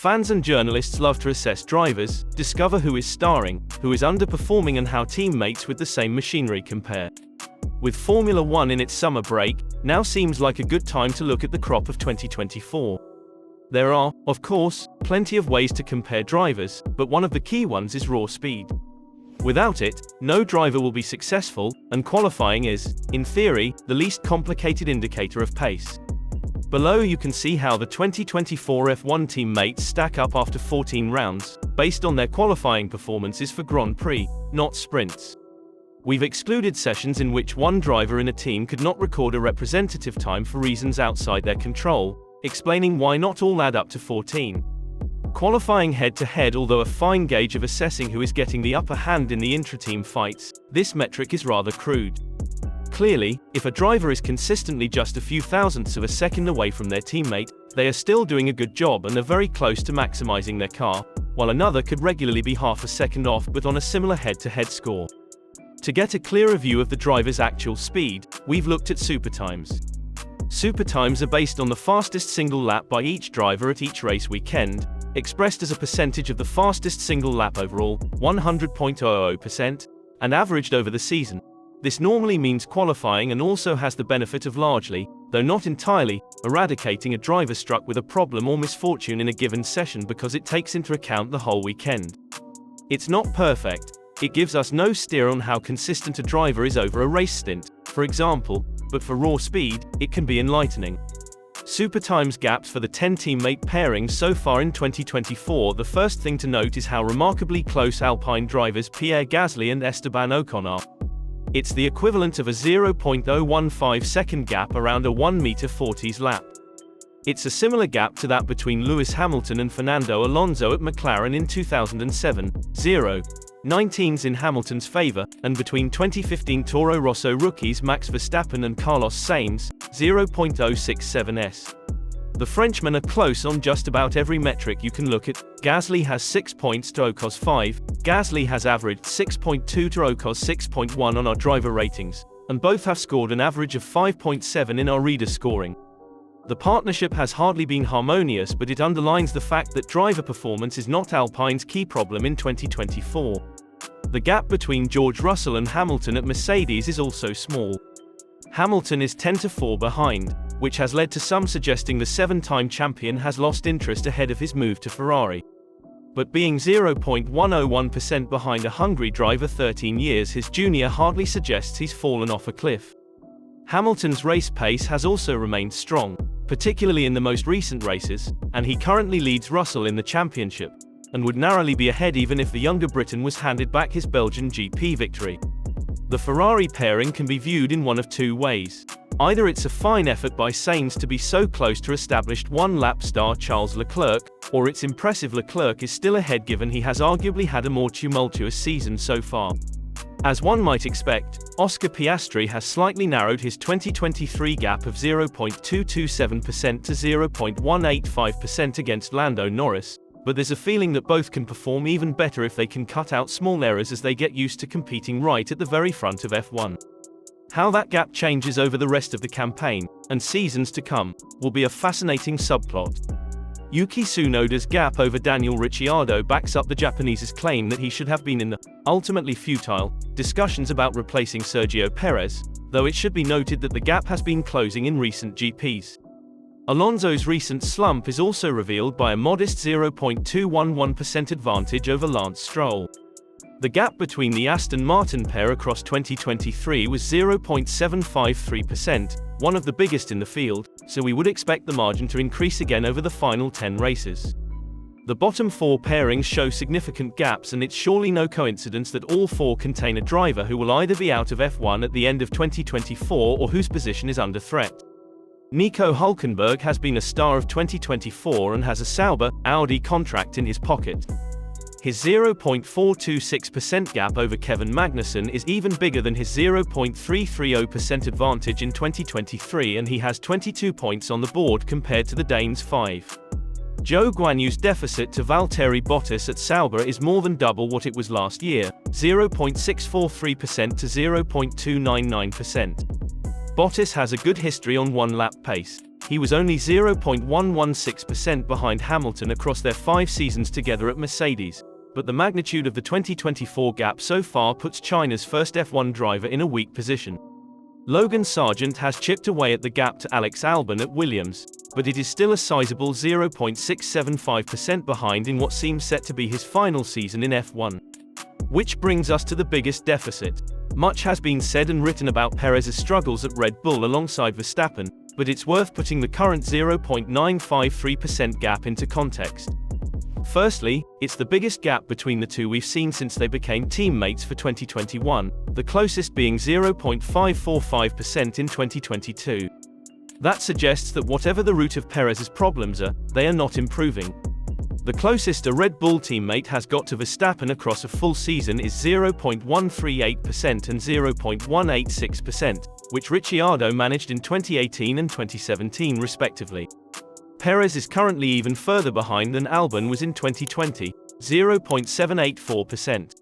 Fans and journalists love to assess drivers, discover who is starring, who is underperforming and how teammates with the same machinery compare. With Formula One in its summer break, now seems like a good time to look at the crop of 2024. There are, of course, plenty of ways to compare drivers, but one of the key ones is raw speed. Without it, no driver will be successful, and qualifying is, in theory, the least complicated indicator of pace. Below you can see how the 2024 F1 teammates stack up after 14 rounds, based on their qualifying performances for Grand Prix, not sprints. We've excluded sessions in which one driver in a team could not record a representative time for reasons outside their control, explaining why not all add up to 14. Qualifying head-to-head, although a fine gauge of assessing who is getting the upper hand in the intra-team fights, this metric is rather crude. Clearly, if a driver is consistently just a few thousandths of a second away from their teammate, they are still doing a good job and are very close to maximizing their car, while another could regularly be half a second off but on a similar head-to-head score. To get a clearer view of the driver's actual speed, we've looked at supertimes. Supertimes are based on the fastest single lap by each driver at each race weekend, expressed as a percentage of the fastest single lap overall, 100.00%, and averaged over the season. This normally means qualifying and also has the benefit of largely, though not entirely, eradicating a driver struck with a problem or misfortune in a given session because it takes into account the whole weekend. It's not perfect. It gives us no steer on how consistent a driver is over a race stint, for example, but for raw speed, it can be enlightening. Supertimes gaps for the 10 teammate pairings so far in 2024. The first thing to note is how remarkably close Alpine drivers Pierre Gasly and Esteban Ocon are. It's the equivalent of a 0.015 second gap around a 1m40s lap. It's a similar gap to that between Lewis Hamilton and Fernando Alonso at McLaren in 2007, 0.19s in Hamilton's favor, and between 2015 Toro Rosso rookies Max Verstappen and Carlos Sainz, 0.067s. The Frenchmen are close on just about every metric you can look at. Gasly has 6 points to Ocon's 5, Gasly has averaged 6.2 to Ocon's 6.1 on our driver ratings, and both have scored an average of 5.7 in our reader scoring. The partnership has hardly been harmonious, but it underlines the fact that driver performance is not Alpine's key problem in 2024. The gap between George Russell and Hamilton at Mercedes is also small. Hamilton is 10-4 behind, which has led to some suggesting the 7-time champion has lost interest ahead of his move to Ferrari. But being 0.101% behind a Hungary driver 13 years his junior hardly suggests he's fallen off a cliff. Hamilton's race pace has also remained strong, particularly in the most recent races, and he currently leads Russell in the championship, and would narrowly be ahead even if the younger Briton was handed back his Belgian GP victory. The Ferrari pairing can be viewed in one of two ways. Either it's a fine effort by Sainz to be so close to established one-lap star Charles Leclerc, or it's impressive Leclerc is still ahead given he has arguably had a more tumultuous season so far. As one might expect, Oscar Piastri has slightly narrowed his 2023 gap of 0.227% to 0.185% against Lando Norris, but there's a feeling that both can perform even better if they can cut out small errors as they get used to competing right at the very front of F1. How that gap changes over the rest of the campaign, and seasons to come, will be a fascinating subplot. Yuki Tsunoda's gap over Daniel Ricciardo backs up the Japanese's claim that he should have been in the, ultimately futile, discussions about replacing Sergio Perez, though it should be noted that the gap has been closing in recent GPs. Alonso's recent slump is also revealed by a modest 0.211% advantage over Lance Stroll. The gap between the Aston Martin pair across 2023 was 0.753%, one of the biggest in the field, so we would expect the margin to increase again over the final 10 races. The bottom 4 pairings show significant gaps, and it's surely no coincidence that all 4 contain a driver who will either be out of F1 at the end of 2024 or whose position is under threat. Nico Hulkenberg has been a star of 2024 and has a Sauber, Audi contract in his pocket. His 0.426% gap over Kevin Magnussen is even bigger than his 0.330% advantage in 2023, and he has 22 points on the board compared to the Dane's 5. Zhou Guanyu's deficit to Valtteri Bottas at Sauber is more than double what it was last year, 0.643% to 0.299%. Bottas has a good history on one-lap pace. he was only 0.116% behind Hamilton across their 5 seasons together at Mercedes. But the magnitude of the 2024 gap so far puts China's first F1 driver in a weak position. Logan Sargent has chipped away at the gap to Alex Albon at Williams, but it is still a sizable 0.675% behind in what seems set to be his final season in F1. Which brings us to the biggest deficit. Much has been said and written about Perez's struggles at Red Bull alongside Verstappen, but it's worth putting the current 0.953% gap into context. Firstly, it's the biggest gap between the two we've seen since they became teammates for 2021, the closest being 0.545% in 2022. That suggests that whatever the root of Perez's problems are, they are not improving. The closest a Red Bull teammate has got to Verstappen across a full season is 0.138% and 0.186%, which Ricciardo managed in 2018 and 2017 respectively. Perez is currently even further behind than Albon was in 2020, 0.784%.